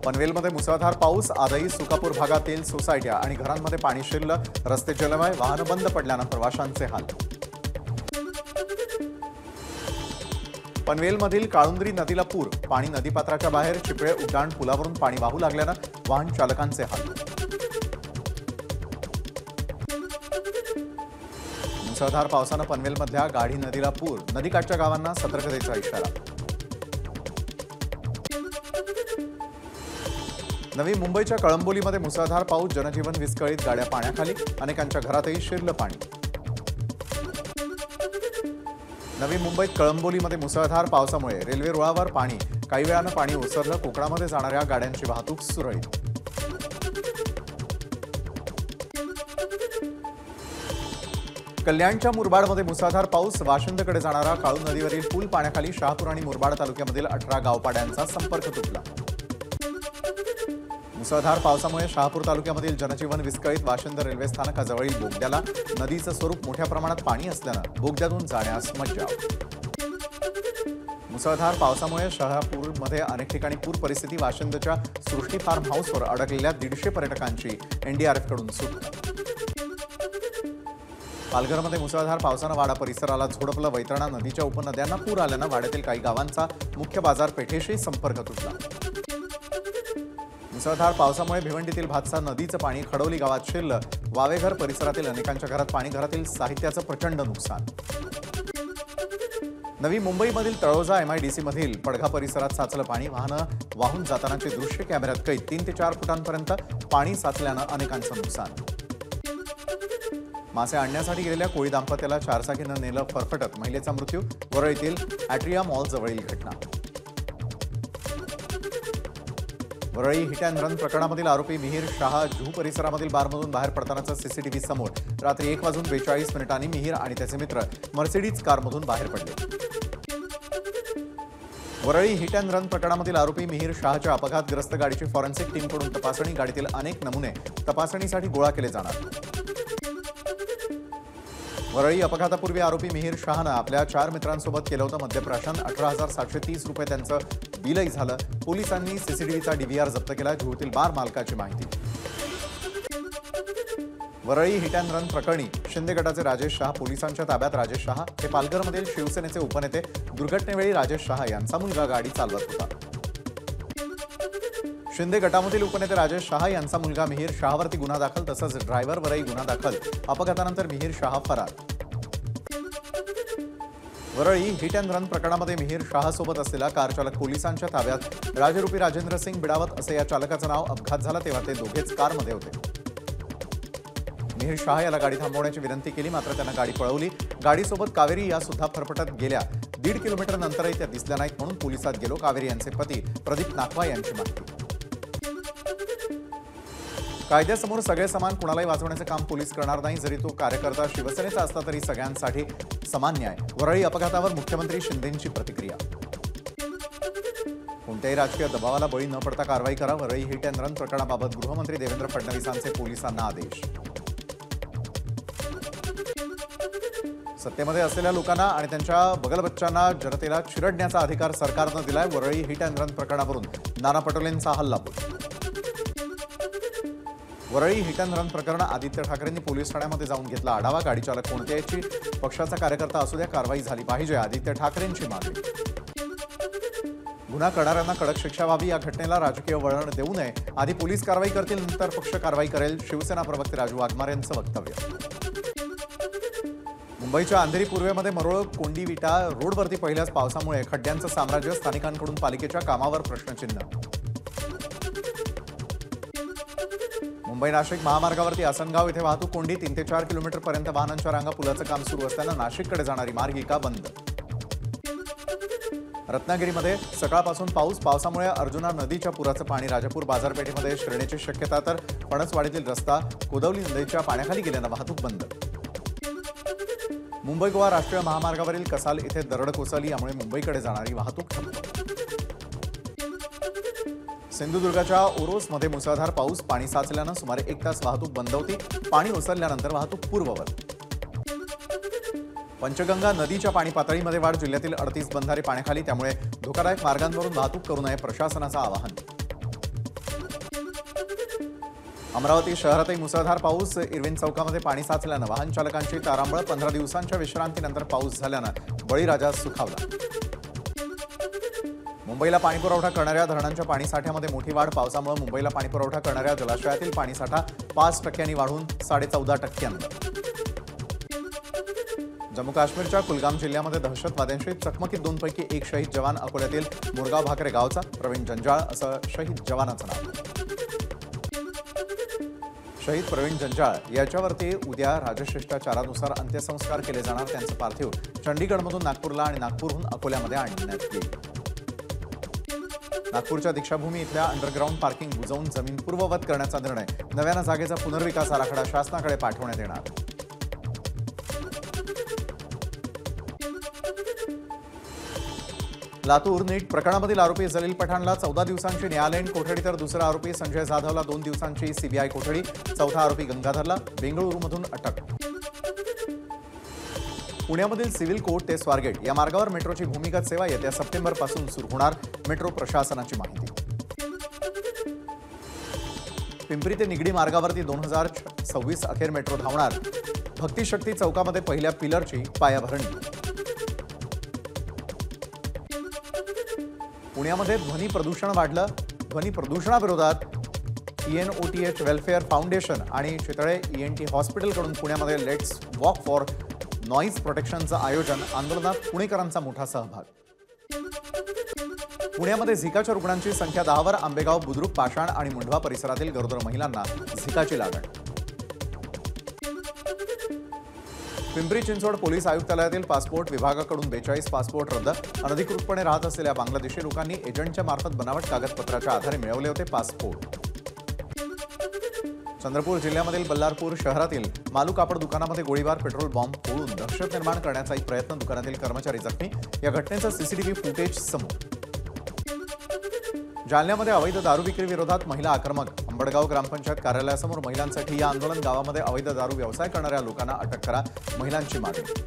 पनवेलमध्ये मुसळधार पाऊस, आजही सुकापूर भागातील सोसायट्या आणि घरांमध्ये पाणी शिरलं, रस्ते जलमय, वाहनं बंद पडल्यानं प्रवाशांचे हाल। पनवेलमधील काळुंद्री नदीला पूर, पाणी नदीपात्राच्या बाहेर, चिपळे उड्डाण पुलावरून पाणी वाहू लागल्यानं वाहन चालकांचे हाल। मुसळधार पावसानं पनवेलमधल्या गाढी नदीला पूर, नदीकाठच्या गावांना सतर्कतेचा इशारा। नवी मुंबईच्या कळंबोलीमध्ये मुसळधार पाऊस, जनजीवन विस्कळीत, गाड्या पाण्याखाली, अनेकांच्या घरातही शिरलं पाणी। नवी मुंबईत कळंबोलीमध्ये मुसळधार पावसामुळे रेल्वे रुळावर पाणी, काही वेळानं पाणी ओसरलं, कोकणामध्ये जाणाऱ्या गाड्यांची वाहतूक सुरळीत। कल्याणच्या मुरबाडमध्ये मुसळधार पाऊस, वाशिंदकडे जाणारा काळू नदीवरील पूल पाण्याखाली, शहापूर आणि मुरबाड तालुक्यामधील 18 गावपाड्यांचा संपर्क तुटला। मुसळधार पावसामुळे शहापूर तालुक्यामधील जनजीवन विस्कळीत, वाशिंद रेल्वे स्थानकाजवळील बोगद्याला नदीचं स्वरूप मोठ्या प्रमाणात पाणी असल्यानं बोगद्यातून जाण्यास मज्जाव। मुसळधार पावसामुळे शहापूरमध्ये अनेक ठिकाणी पूर परिस्थिती, वाशिंदच्या सृष्टी फार्म हाऊसवर अडकलेल्या 150 पर्यटकांची एनडीआरएफकडून सुटका। पालघरमध्ये मुसळधार पावसानं वाडा परिसराला झोडपलं, वैतरणा नदीच्या उपनद्यांना पूर आल्यानं वाड्यातील काही गावांचा मुख्य बाजारपेठेशी संपर्क तुटला। मुसळधार पावसामुळे भिवंडीतील भातसा नदीचं पाणी खडोली गावात शिरलं, वावेघर परिसरातील अनेकांच्या घरात पाणी, घरातील साहित्याचं प्रचंड नुकसान। नवी मुंबईमधील तळोजा एमआयडीसी मधील पडघा परिसरात साचलं पाणी, वाहनं वाहून जातानाचे दृश्य कॅमेऱ्यात कैद, 3 ते 4 फुटांपर्यंत पाणी साचल्यानं अनेकांचं नुकसान। मासे आणण्यासाठी गेलेल्या कोळी दाम्पत्याला चारचाकीनं नेलं फरफटत, महिलेचा मृत्यू, वरळीतील ॲट्रिया मॉल जवळील घटना। वरळी हिट अँड रन प्रकरणामधील आरोपी मिहीर शाह जुहू परिसरामधील बारमधून बाहेर पडतानाचा सीसीटीव्ही समोर, रात्री 1:42 मिहीर आणि त्याचे मित्र मर्सिडीज कारमधून बाहेर पडले। वरळी हिट अँड रन प्रकरणामधील आरोपी मिहीर शाहच्या अपघातग्रस्त गाडीची फॉरेन्सिक टीमकडून तपासणी, गाडीतील अनेक नमुने तपासणीसाठी गोळा केले जाणार। वरळी अपघातापूर्वी आरोपी मिहीर शाहनं आपल्या 4 मित्रांसोबत केलं होतं मद्यप्राशन, 18,730 रुपये त्यांचं बिलही झालं। पोलिसांनी सीसीटीव्हीचा डीव्हीआर जप्त केला, जुहूतील बार मालकाची माहिती। वरळी हिट अँड रन प्रकरणी शिंदे गटाचे राजेश शाह पोलिसांच्या ताब्यात। राजेश शाह हे पालघरमधील शिवसेनेचे उपनेते, दुर्घटनेवेळी राजेश शाह यांचा मुलगा गाडी चालवत होता। शिंदे गटामधील उपनेते राजेश शाह यांचा मुलगा मिहीर शाहवरती गुन्हा दाखल, तसंच ड्रायव्हरवरही गुन्हा दाखल, अपघातानंतर मिहीर शाह फरार। वरळी हिट अँड रन प्रकरणामध्ये मिहीर शाहसोबत असलेला कार चालक पोलिसांच्या ताब्यात। राजरूपी राजेंद्र सिंग बिडावत असे या चालकाचं नाव, अपघात झाला तेव्हा ते दोघेच कारमध्ये होते। मिहीर शाह याला गाडी थांबवण्याची विनंती केली, मात्र त्यानं गाडी पळवली। गाडीसोबत कावेरी या सुद्धा फरफटत गेल्या, 1.5 किलोमीटर नंतरही त्या दिसल्या नाहीत म्हणून पोलिसात गेलो, कावेरी यांचे पती प्रदीप नाखवा यांची माहिती। कायद्यासमोर सगळे समान, कुणालाही वाचवण्याचं काम पोलीस करणार नाही, जरी तो कार्यकर्ता शिवसेनेचा असला तरी सगळ्यांसाठी समान न्याय। वरळी अपघातावर मुख्यमंत्री शिंदेंची प्रतिक्रिया, कोणत्याही राजकीय दबावाला बळी न पडता कारवाई करा, वरळी हिट अँड रन प्रकरणाबाबत गृहमंत्री देवेंद्र फडणवीसांचे पोलिसांना आदेश। सत्तेमध्ये असलेल्या लोकांना आणि त्यांच्या बगलबच्चांना जनतेला चिरडण्याचा अधिकार सरकारनं दिलाय, वरळी हिट अँड रन प्रकरणावरून नाना पटोलेंचा हल्लाबोल। वरळी हिट अँड रन प्रकरण, आदित्य ठाकरेंनी पोलीस ठाण्यामध्ये जाऊन घेतला आढावा, गाडी चालक कोणत्याही पक्षाचा कार्यकर्ता असू द्या, कारवाई झाली पाहिजे, आदित्य ठाकरेंची मागणी। गुन्हा करणाऱ्यांना कडक शिक्षा व्हावी, या घटनेला राजकीय वळण देऊ नये, आधी पोलीस कारवाई करतील नंतर पक्ष कारवाई करेल, शिवसेना प्रवक्ते राजू वाघमारे यांचं वक्तव्य। मुंबईच्या अंधेरी पूर्वेमध्ये मरोळ कोंडिविटा रोडवरती पहिल्याच पावसामुळे खड्ड्यांचं साम्राज्य, स्थानिकांकडून पालिकेच्या कामावर प्रश्नचिन्ह। मुंबई नाशिक महामार्गावरती आसनगाव इथे वाहतूक कोंडी, 3 ते 4 किलोमीटरपर्यंत वाहनांच्या रांगा, पुलाचं काम सुरू असताना नाशिककडे जाणारी मार्गिका बंद। रत्नागिरीमध्ये सकाळपासून पाऊस, पावसामुळे अर्जुना नदीच्या पुराचं पाणी राजापूर बाजारपेठेमध्ये शिरण्याची शक्यता, तर फणसवाडीतील रस्ता कोदवली नदीच्या पाण्याखाली गेल्यानं वाहतूक बंद। मुंबई गोवा राष्ट्रीय महामार्गावरील कसाल इथे दरड कोसळली, यामुळे मुंबईकडे जाणारी वाहतूक ठप्प। सिंधुदुर्गाच्या ओरोसमध्ये मुसळधार पाऊस, पाणी साचल्यानं सुमारे 1 तास वाहतूक बंद होती, पाणी ओसरल्यानंतर वाहतूक पूर्ववत। पंचगंगा नदीच्या पाणी पातळीमध्ये वाढ, जिल्ह्यातील 38 बंधारे पाण्याखाली, त्यामुळे धोकादायक मार्गांवरून वाहतूक करू नये, प्रशासनाचं आवाहन। अमरावती शहरातही मुसळधार पाऊस. इरविन चौकामध्ये पाणी साचल्यानं वाहन चालकांची तारांबळ. 15 दिवसांच्या विश्रांतीनंतर पाऊस झाल्यानं बळीराजा सुखावला. मुंबईला पाणीपुरवठा करणाऱ्या धरणांच्या पाणीसाठ्यामध्ये मोठी वाढ. पावसामुळे मुंबईला पाणीपुरवठा करणाऱ्या जलाशयातील पाणीसाठा 5% वाढून 14.5%. जम्मू काश्मीरच्या कुलगाम जिल्ह्यामध्ये दहशतवाद्यांशी चकमकीत 2 पैकी एक शहीद जवान. अकोल्यातील मुरगाव भाकरे गावचा प्रवीण जंजाळ असं शहीद जवानाचं नाव. शहीद प्रवीण जंजाळ याच्यावरती उद्या राजशिष्टाचारानुसार अंत्यसंस्कार केले जाणार. त्यांचं पार्थिव चंडीगडमधून नागपूरला आणि नागपूरहून अकोल्यामध्ये आणण्यात येईल. नागपूरच्या दीक्षाभूमी इथल्या अंडरग्राऊंड पार्किंग बुजवून जमीन पूर्ववत करण्याचा निर्णय. नव्यानं जागेचा पुनर्विकास आराखडा शासनाकडे पाठवण्यात येणार. लातूर नीट प्रकरणामधील आरोपी जलील पठाणला 14 दिवसांची न्यायालयीन कोठडी तर दुसरा आरोपी संजय जाधवला 2 दिवसांची सीबीआय कोठडी. चौथा आरोपी गंगाधरला बेंगळुरूमधून अटक. पुण्यामधील सिव्हिल कोर्ट ते स्वारगेट या मार्गावर मेट्रोची भूमिगत सेवा येत्या सप्टेंबरपासून सुरू होणार. मेट्रो प्रशासनाची माहिती. पिंपरी ते निगडी मार्गावरती 2026 अखेर मेट्रो धावणार. भक्तिशक्ती चौकामध्ये पहिल्या पिलरची पायाभरणी. पुण्यामध्ये ध्वनी प्रदूषण वाढलं. ध्वनी प्रदूषणाविरोधात ENOTH वेलफेअर फाउंडेशन आणि चितळे ENT हॉस्पिटलकडून पुण्यामध्ये लेट्स वॉक फॉर नॉईज प्रोटेक्शनचं आयोजन. आंदोलनात पुणेकरांचा मोठा सहभाग. पुण्यामध्ये झिकाच्या रुग्णांची संख्या 10वर. आंबेगाव, बुद्रुक, पाषाण आणि मुंढवा परिसरातील गरोदर महिलांना झिकाची लागण. पिंपरी चिंचवड पोलीस आयुक्तालयातील पासपोर्ट विभागाकडून 42 पासपोर्ट रद्द. अनधिकृतपणे राहत असलेल्या बांगलादेशी लोकांनी एजंटच्या मार्फत बनावट कागदपत्राच्या आधारे मिळवले होते पासपोर्ट. चंद्रपूर जिल्ह्यामधील बल्लारपूर शहरातील मालू कापड दुकानामध्ये गोळीबार. पेट्रोल बॉम्ब फोडून दहशत निर्माण करण्याचा एक प्रयत्न. दुकानातील कर्मचारी जखमी. या घटनेचं सीसीटीव्ही फुटेज समोर. जालन्यामध्ये अवैध दारू विक्री विरोधात महिला आक्रमक. अंबडगाव ग्रामपंचायत कार्यालयासमोर महिलांसाठी या आंदोलन. गावामध्ये अवैध दारू व्यवसाय करणाऱ्या लोकांना अटक करा, महिलांची मागणी.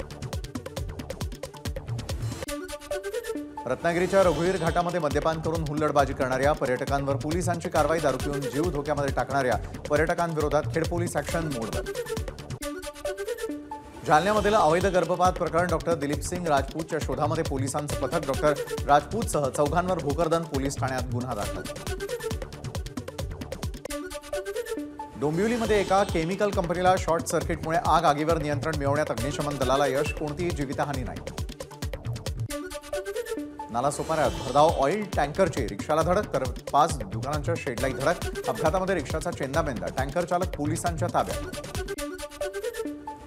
रत्नागिरीच्या रघुवीर घाटामध्ये मद्यपान करून हुल्लडबाजी करणाऱ्या पर्यटकांवर पोलिसांची कारवाई. दारू पिऊन जीव धोक्यामध्ये टाकणाऱ्या पर्यटकांविरोधात खेड पोलीस ॲक्शन मोडवर. जालन्यामधील अवैध गर्भपात प्रकरण. डॉक्टर दिलीप सिंग राजपूतच्या शोधामध्ये पोलिसांचं पथक. डॉक्टर राजपूतसह 4 भोकरदन पोलीस ठाण्यात गुन्हा दाखल. डोंबिवलीमध्ये एका केमिकल कंपनीला शॉर्ट सर्किटमुळे आगीवर नियंत्रण मिळवण्यात अग्निशमन दलाला यश. कोणतीही जीवितहानी नाही. नालासोपाऱ्यात भरधाव ऑइल टँकरची रिक्षाला धडक. तर 5 दुकानांच्या शेडलाही धडक. अपघातामध्ये रिक्षाचा चेंदामेंदा. टँकर चालक पोलिसांच्या ताब्यात.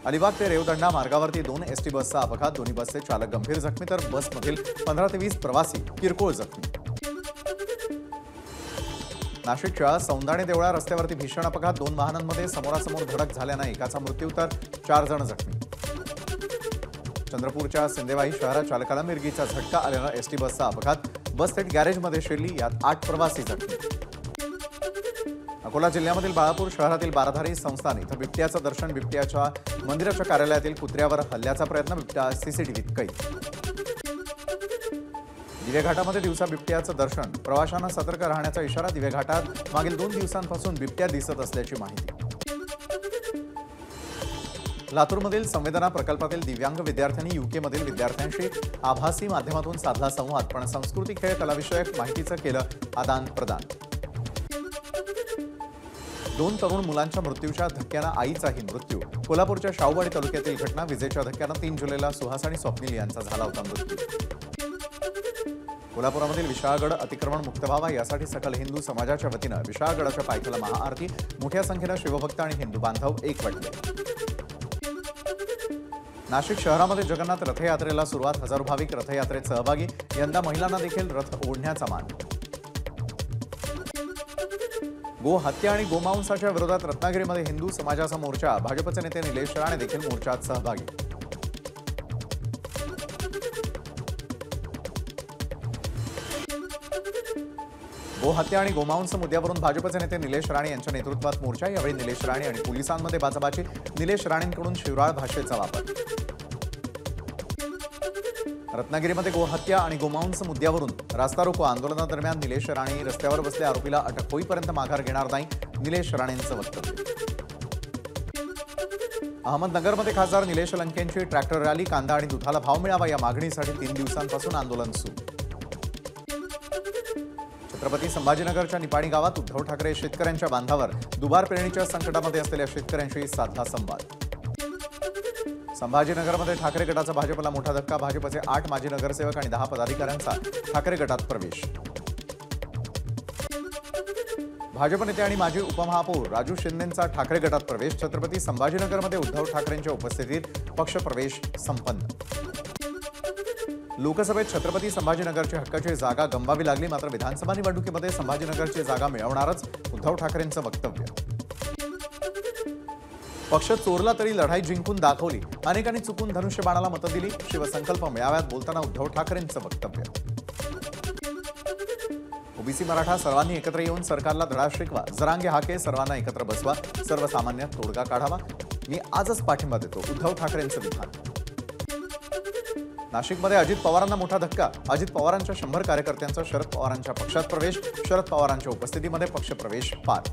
अलिबाग ते रेवदंडा मार्गावरती 2 एसटी बसचा अपघात. दोन्ही बसचे चालक गंभीर जखमी तर बसमधील 15 ते 20 प्रवासी किरकोळ जखमी. नाशिकच्या सौंदाणे देवळा रस्त्यावरती भीषण अपघात. 2 वाहनांमध्ये समोरासमोर धडक झाल्यानं एकाचा मृत्यू तर 4 जण जखमी. चंद्रपूरच्या सिंदेवाही शहरात चालकाला मिरगीचा झटका आल्यानं एसटी बसचा अपघात. बस थेट गॅरेजमध्ये शिरली. यात 8 प्रवासी जखमी. अकोला जिल्ह्यामधील बाळापूर शहरातील बाराधारी संस्थान इथं बिबट्याचं दर्शन. बिबट्याच्या मंदिराच्या कार्यालयातील कुत्र्यावर हल्ल्याचा प्रयत्न. बिबट्या सीसीटीव्हीत कैद. दिवेघाटामध्ये दिवसा बिबट्याचं दर्शन. प्रवाशांना सतर्क राहण्याचा इशारा. दिवेघाटात मागील 2 दिवसांपासून बिबट्या दिसत असल्याची माहिती. लातूरमधील संवेदना प्रकल्पातील दिव्यांग विद्यार्थ्यांनी यूकेमधील विद्यार्थ्यांशी आभासी माध्यमातून साधला संवाद. पण संस्कृती, खेळ, कलाविषयक माहितीचं केलं आदान प्रदान. 2 तरुण मुलांच्या मृत्यूच्या धक्क्यानं आईचाही मृत्यू. कोल्हापूरच्या शाहूवाडी तालुक्यातील घटना. विजेच्या धक्क्यानं 3 जुलैला सुहास आणि स्वप्नील यांचा झाला होता मृत्यू. कोल्हापुरामधील विशाळगड अतिक्रमण मुक्त व्हावा यासाठी सकल हिंदू समाजाच्या वतीनं विशाळगडाच्या पायथ्याला महाआरती. मोठ्या संख्येनं शिवभक्त आणि हिंदू बांधव एकवटले. नाशिक शहरामध्ये जगन्नाथ रथयात्रेला सुरुवात. हजारो भाविक रथयात्रेत सहभागी. यंदा महिलांना देखील रथ ओढण्याचा मान. गो हत्या आणि गोमांसाच्या विरोधात रत्नागिरीमध्ये हिंदू समाजाचा मोर्चा. भाजपचे नेते निलेश राणे देखील मोर्चात सहभागी. गोहत्या आणि गोमांस मुद्द्यावरून भाजपचे नेते निलेश राणे यांच्या नेतृत्वात मोर्चा. यावेळी निलेश राणे आणि पोलिसांमध्ये बाचाबाची. निलेश राणेंकडून शिवराळ भाषेचा वापर. रत्नागिरीमध्ये गोहत्या आणि गोमांस मुद्द्यावरून रास्ता रोको आंदोलनादरम्यान निलेश राणे रस्त्यावर बसले. आरोपीला अटक होईपर्यंत माघार घेणार नाही. निलेश राणेंचं वक्तव्य. अहमदनगरमध्ये खासदार निलेश लंकेंची ट्रॅक्टर रॅली. कांदा आणि दुधाला भाव मिळावा या मागणीसाठी 3 दिवसांपासून आंदोलन सुरू. छत्रपती संभाजीनगरच्या निपाणी गावात उद्धव ठाकरे शेतकऱ्यांच्या बांधावर. दुबार पेरणीच्या संकटामध्ये असलेल्या शेतकऱ्यांशी साधला संवाद. संभाजीनगरमध्ये ठाकरे गटाचा भाजपला मोठा धक्का. भाजपचे 8 माजी नगरसेवक आणि 10 पदाधिकाऱ्यांचा ठाकरे गटात प्रवेश. भाजप नेते आणि माजी उपमहापौर राजू शिंदेंचा ठाकरे गटात प्रवेश. छत्रपती संभाजीनगरमध्ये उद्धव ठाकरेंच्या उपस्थितीत पक्षप्रवेश संपन्न. लोकसभेत छत्रपती संभाजीनगरची हक्काची जागा गमवावी लागली, मात्र विधानसभा निवडणुकीमध्ये संभाजीनगरची जागा मिळवणारच, उद्धव ठाकरेंचं वक्तव्य. पक्ष चोरला तरी लढाई जिंकून दाखवली. अनेकांनी चुकून धनुष्यबाणाला मतं दिली. शिवसंकल्प मेळाव्यात बोलताना उद्धव ठाकरेंचं वक्तव्य. ओबीसी मराठा सर्वांनी एकत्र येऊन सरकारला धडा शिकवा. जरांगे हाके सर्वांना एकत्र बसवा. सर्वसामान्यात तोडगा काढावा. मी आजच पाठिंबा देतो, उद्धव ठाकरेंचं विधान. नाशिकमध्ये अजित पवारांना मोठा धक्का. अजित पवारांच्या 100 कार्यकर्त्यांचा शरद पवारांच्या पक्षात प्रवेश. शरद पवारांच्या उपस्थितीमध्ये पक्षप्रवेश पार.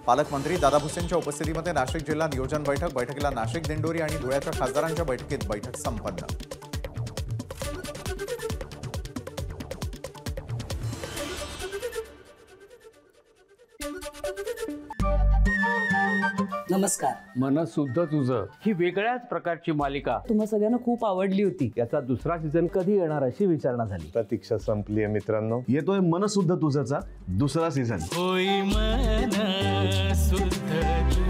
पालकमंत्री दादा भुसेंच्या उपस्थितीमध्ये नाशिक जिल्हा नियोजन बैठक. बैठकीला नाशिक, दिंडोरी आणि धुळ्याच्या खासदारांच्या बैठकीत बैठक संपन्न. नमस्कार. मन शुद्ध तुझं ही वेगळ्याच प्रकारची मालिका तुम्हा सगळ्यांना खूप आवडली होती. याचा दुसरा सीझन कधी येणार अशी विचारणा झाली. प्रतीक्षा संपली आहे मित्रांनो. येतोय मन शुद्ध तुझचा दुसरा सीझन. होई मन शुद्ध